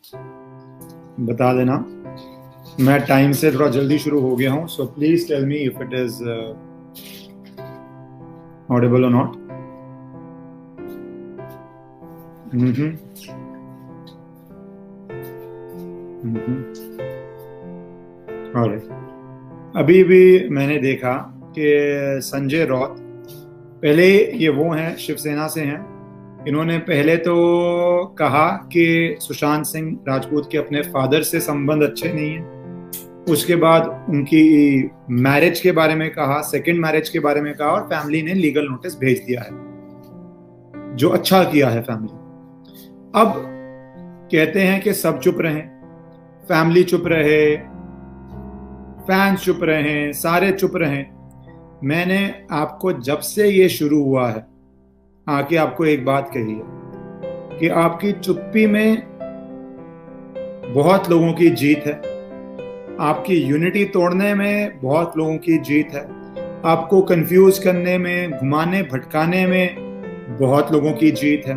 बता देना। मैं टाइम से थोड़ा जल्दी शुरू हो गया हूँ, so please tell me if it is audible और नॉट। अभी भी मैंने देखा कि संजय राउत, पहले ये वो हैं शिवसेना से हैं, इन्होंने पहले तो कहा कि सुशांत सिंह राजपूत के अपने फादर से संबंध अच्छे नहीं हैं। उसके बाद उनकी मैरिज के बारे में कहा, सेकंड मैरिज के बारे में कहा, और फैमिली ने लीगल नोटिस भेज दिया है, जो अच्छा किया है फैमिली। अब कहते हैं कि सब चुप रहें, फैमिली चुप रहे, फैंस चुप रहे, सारे चुप रहें। मैंने आपको जब से ये शुरू हुआ है आके आपको एक बात कही है कि आपकी चुप्पी में बहुत लोगों की जीत है, आपकी यूनिटी तोड़ने में बहुत लोगों की जीत है, आपको कंफ्यूज करने में, घुमाने भटकाने में बहुत लोगों की जीत है,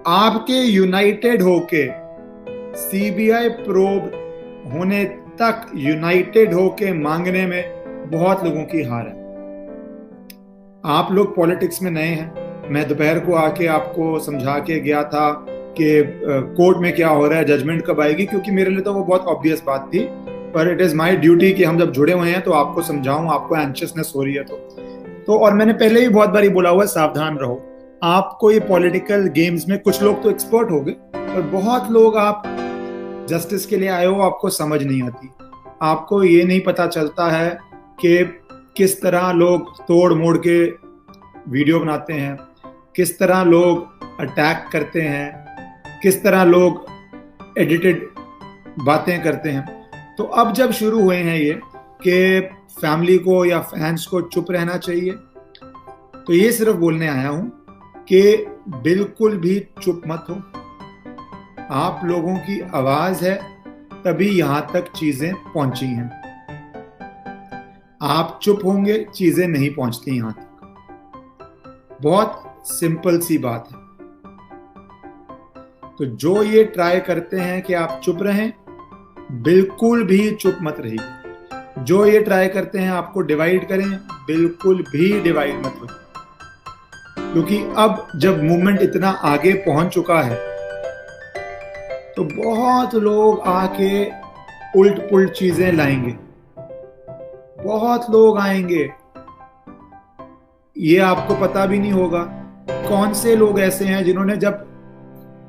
आपके यूनाइटेड होके सीबीआई प्रोब होने तक यूनाइटेड होके मांगने में बहुत लोगों की हार है। आप लोग पॉलिटिक्स में नए हैं, मैं दोपहर को आके आपको समझा के गया था कि कोर्ट में क्या हो रहा है, जजमेंट कब आएगी, क्योंकि मेरे लिए तो वो बहुत ऑब्वियस बात थी, पर इट इज माय ड्यूटी कि हम जब जुड़े हुए हैं तो आपको समझाऊं, आपको एंशियसनेस हो रही है तो और मैंने पहले भी बहुत बारी बोला हुआ है, सावधान रहो। आपको ये पॉलिटिकल गेम्स में कुछ लोग तो एक्सपर्ट हो गए, पर बहुत लोग आप जस्टिस के लिए आए हो, आपको समझ नहीं आती, आपको ये नहीं पता चलता है कि किस तरह लोग तोड़ मोड़ के वीडियो बनाते हैं, किस तरह लोग अटैक करते हैं, किस तरह लोग एडिटेड बातें करते हैं। तो अब जब शुरू हुए हैं ये कि फैमिली को या फैंस को चुप रहना चाहिए, तो ये सिर्फ बोलने आया हूं कि बिल्कुल भी चुप मत हो। आप लोगों की आवाज है तभी यहां तक चीजें पहुंची हैं, आप चुप होंगे चीजें नहीं पहुंचती यहां तक। बहुत सिंपल सी बात है। तो जो ये ट्राई करते हैं कि आप चुप रहें, बिल्कुल भी चुप मत रहिए। जो ये ट्राई करते हैं आपको डिवाइड करें, बिल्कुल भी डिवाइड मत हो, क्योंकि अब जब मूवमेंट इतना आगे पहुंच चुका है तो बहुत लोग आके उल्ट पुल्ट चीजें लाएंगे, बहुत लोग आएंगे, ये आपको पता भी नहीं होगा कौन से लोग ऐसे हैं जिन्होंने जब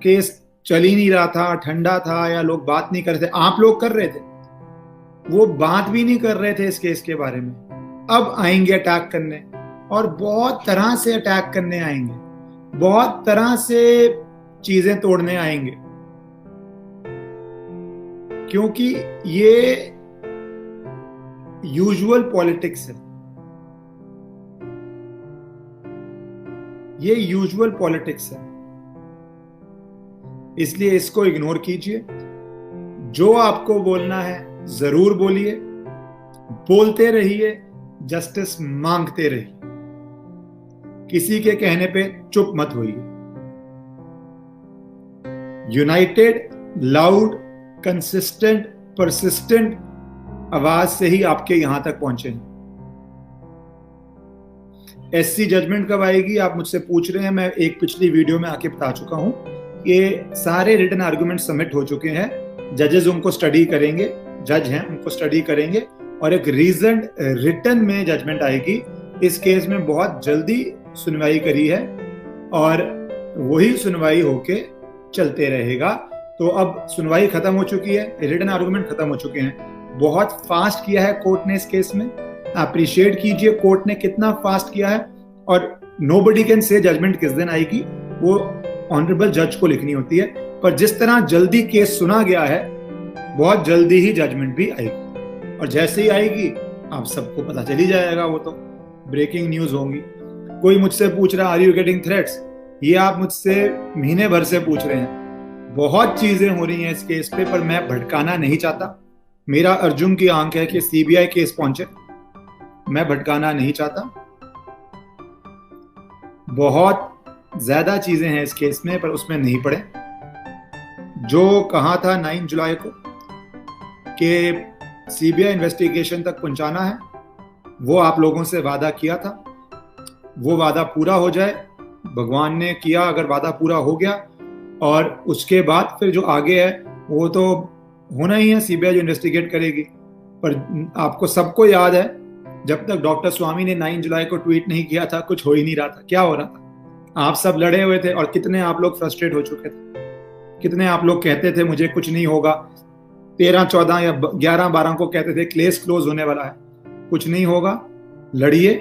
केस चल ही नहीं रहा था, ठंडा था, या लोग बात नहीं कर रहे थे, आप लोग कर रहे थे, वो बात भी नहीं कर रहे थे इस केस के बारे में, अब आएंगे अटैक करने, और बहुत तरह से अटैक करने आएंगे, बहुत तरह से चीजें तोड़ने आएंगे, क्योंकि ये यूजुअल पॉलिटिक्स है, ये यूजुअल पॉलिटिक्स है, इसलिए इसको इग्नोर कीजिए। जो आपको बोलना है जरूर बोलिए, बोलते रहिए, जस्टिस मांगते रहिए, किसी के कहने पे चुप मत होइए। यूनाइटेड, लाउड, कंसिस्टेंट, परसिस्टेंट आवाज से ही आपके यहां तक पहुंचे हैं। एससी जजमेंट कब आएगी आप मुझसे पूछ रहे हैं, मैं एक पिछली वीडियो में आके बता चुका हूं कि सारे रिटन आर्गुमेंट सबमिट हो चुके हैं, जजेस उनको स्टडी करेंगे, जज हैं उनको स्टडी करेंगे, और एक रीजन रिटन में जजमेंट आएगी। इस केस में बहुत जल्दी सुनवाई करी है और वही सुनवाई होके चलते रहेगा। तो अब सुनवाई खत्म हो चुकी है, रिटन आर्गुमेंट खत्म हो चुके हैं, बहुत फास्ट किया है कोर्ट ने इस केस में, अप्रिशिएट कीजिए कोर्ट ने कितना फास्ट किया है। और नोबडी कैन से जजमेंट किस दिन आएगी, वो ऑनरेबल जज को लिखनी होती है, पर जिस तरह जल्दी केस सुना गया है, बहुत जल्दी ही जजमेंट भी आएगी, और जैसे ही आएगी आप सबको पता चल ही जाएगा, वो तो ब्रेकिंग न्यूज होंगी। कोई मुझसे पूछ रहा आर यू गेटिंग थ्रेट्स, ये आप मुझसे महीने भर से पूछ रहे हैं, बहुत चीजें हो रही हैं इस केस पे, पर मैं भटकाना नहीं चाहता। मेरा अर्जुन की आंख है कि सीबीआई केस पहुंचे, मैं भटकाना नहीं चाहता। बहुत ज्यादा चीजें हैं इस केस में, पर उसमें नहीं पड़े। जो कहा था 9 जुलाई को कि सीबीआई इन्वेस्टिगेशन तक पहुंचाना है, वो आप लोगों से वादा किया था, वो वादा पूरा हो जाए। भगवान ने किया, अगर वादा पूरा हो गया, और उसके बाद फिर जो आगे है वो तो होना ही है, सीबीआई जो इन्वेस्टिगेट करेगी। पर आपको सबको याद है, जब तक डॉक्टर स्वामी ने 9 जुलाई को ट्वीट नहीं किया था, कुछ हो ही नहीं रहा था। क्या हो रहा था? आप सब लड़े हुए थे, और कितने आप लोग फ्रस्ट्रेट हो चुके थे, कितने आप लोग कहते थे मुझे कुछ नहीं होगा। 13, 14 या 11, 12 को कहते थे केस क्लोज होने वाला है, कुछ नहीं होगा। लड़िए,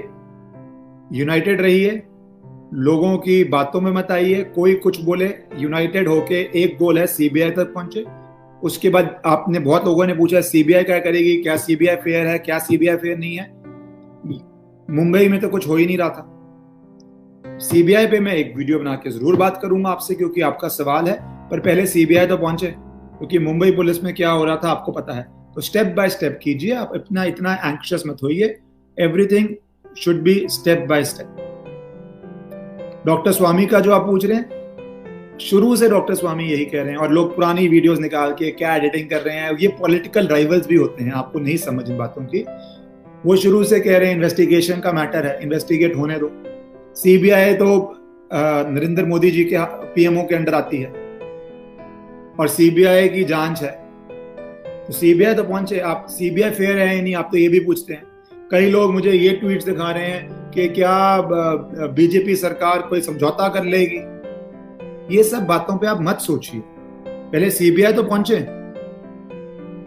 यूनाइटेड रहिए, लोगों की बातों में मत आइए, कोई कुछ बोले, यूनाइटेड होके एक गोल है, सीबीआई तक पहुंचे। उसके बाद आपने, बहुत लोगों ने पूछा सीबीआई क्या करेगी, क्या सीबीआई फेयर है, क्या सीबीआई फेयर नहीं है। मुंबई में तो कुछ हो ही नहीं रहा था। सीबीआई पे मैं एक वीडियो बना के जरूर बात करूंगा आपसे, क्योंकि आपका सवाल है, पर पहले सीबीआई तो पहुंचे, क्योंकि मुंबई पुलिस में क्या हो रहा था आपको पता है। तो स्टेप बाय स्टेप कीजिए, आप इतना एंक्शियस मत होइए, everything should be step by step. Doctor Swami का जो आप पूछ रहे हैं, शुरू से डॉक्टर स्वामी यही कह रहे हैं, और लोग पुरानी वीडियोस निकाल के क्या एडिटिंग कर रहे हैं, ये पॉलिटिकल राइवल्स भी होते हैं, आपको नहीं समझ इन बातों की। वो शुरू से कह रहे हैं इन्वेस्टिगेशन का मैटर है, इन्वेस्टिगेट होने दो। सीबीआई तो नरेंद्र मोदी जी के पीएमओ के अंडर आती है, और सीबीआई की जांच है, तो सीबीआई तो पहुंचे। आप सीबीआई फेयर है या नहीं, आप तो ये भी पूछते हैं। कई लोग मुझे ये ट्वीट्स दिखा रहे हैं कि क्या बीजेपी सरकार कोई समझौता कर लेगी। ये सब बातों पे आप मत सोचिए, पहले सीबीआई तो पहुंचे।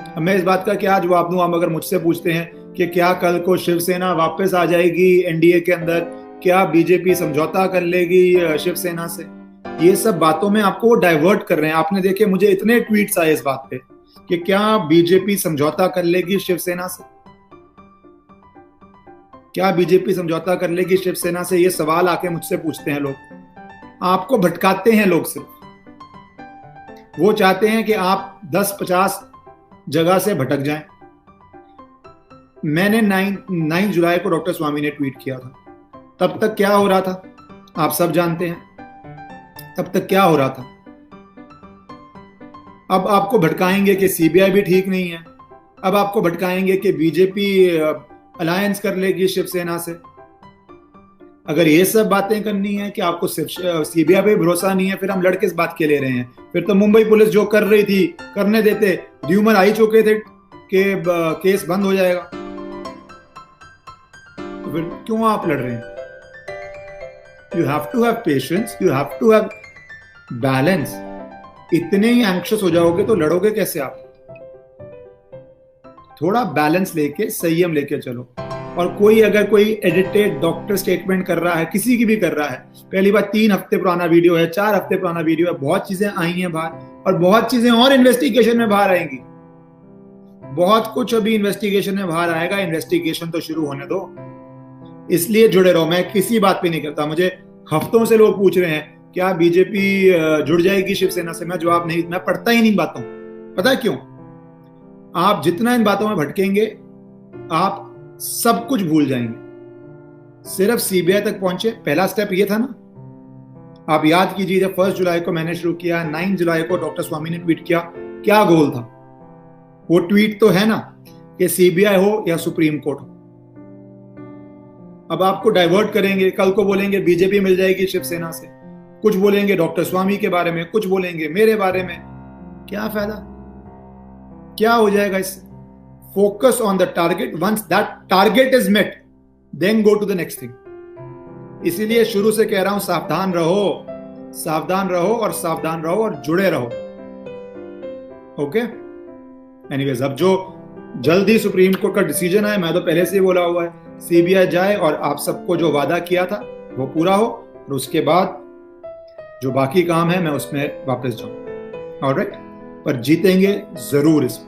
अब मैं इस बात का क्या जवाब दूं? आप अगर मुझसे पूछते हैं कि क्या कल को शिवसेना वापस आ जाएगी एनडीए के अंदर, क्या बीजेपी समझौता कर लेगी शिवसेना से, ये सब बातों में आपको डाइवर्ट कर रहे हैं। आपने देखे, मुझे इतने ट्वीट्स आए इस बात पे कि क्या बीजेपी समझौता कर लेगी शिवसेना से, क्या बीजेपी समझौता कर लेगी शिवसेना से, ये सवाल आके मुझसे पूछते हैं लोग। आपको भटकाते हैं लोग, सिर्फ वो चाहते हैं कि आप 10-50 जगह से भटक जाएं। मैंने 9 जुलाई को डॉक्टर स्वामी ने ट्वीट किया था, तब तक क्या हो रहा था आप सब जानते हैं। तब तक क्या हो रहा था? अब आपको भटकाएंगे कि सीबीआई भी ठीक नहीं है, अब आपको भटकाएंगे कि बीजेपी अलायंस कर लेगी शिवसेना से। अगर ये सब बातें करनी है कि आपको सीबीआई पे भरोसा नहीं है, फिर हम लड़ किस बात के ले रहे हैं? फिर तो मुंबई पुलिस जो कर रही थी करने देते, र्यूमर आ ही चुके थे कि केस बंद हो जाएगा, तो फिर क्यों आप लड़ रहे हैं? You have to have patience, you have to have balance. इतने ही एंक्शियस हो जाओगे तो लड़ोगे कैसे आप? थोड़ा बैलेंस लेके, संयम लेके चलो। और कोई अगर कोई एडिटेड डॉक्टर स्टेटमेंट कर रहा है, किसी की भी कर रहा है, पहली बात 3 हफ्ते पुराना वीडियो है, 4 हफ्ते पुराना वीडियो है, बहुत चीजें आई हैं बाहर, और बहुत चीजें और इन्वेस्टिगेशन में बाहर आएंगी। बहुत कुछ अभी इन्वेस्टिगेशन में बाहर आएगा, इन्वेस्टिगेशन तो शुरू होने दो। इसलिए जुड़े रहो। मैं किसी बात पे नहीं करता, मुझे हफ्तों से लोग पूछ रहे हैं क्या बीजेपी जुड़ जाएगी शिवसेना से, मैं जवाब नहीं, मैं पढ़ता ही नहीं बातों। पता है क्यों? आप जितना इन बातों में भटकेंगे, आप सब कुछ भूल जाएंगे। सिर्फ सीबीआई तक पहुंचे, पहला स्टेप ये था ना। आप याद कीजिए, जब 1 जुलाई को मैंने शुरू किया, 9 जुलाई को डॉक्टर स्वामी ने ट्वीट किया, क्या गोल था? वो ट्वीट तो है ना कि सीबीआई हो या सुप्रीम कोर्ट हो। अब आपको डाइवर्ट करेंगे, कल को बोलेंगे बीजेपी मिल जाएगी शिवसेना से, कुछ बोलेंगे डॉक्टर स्वामी के बारे में, कुछ बोलेंगे मेरे बारे में। क्या फायदा? क्या हो जाएगा इससे? Focus on the target, once that target is met then go to the next thing. इसीलिए शुरू से कह रहा हूं, सावधान रहो, सावधान रहो और सावधान रहो और जुड़े रहो। ओके, एनीवेज, अब जो जल्दी सुप्रीम कोर्ट का डिसीजन है, मैं तो पहले से ही बोला हुआ है, सीबीआई जाए और आप सबको जो वादा किया था वो पूरा हो, और उसके बाद जो बाकी काम है मैं उसमें वापस जाऊं। ऑलराइट, पर जीतेंगे जरूर इसमें।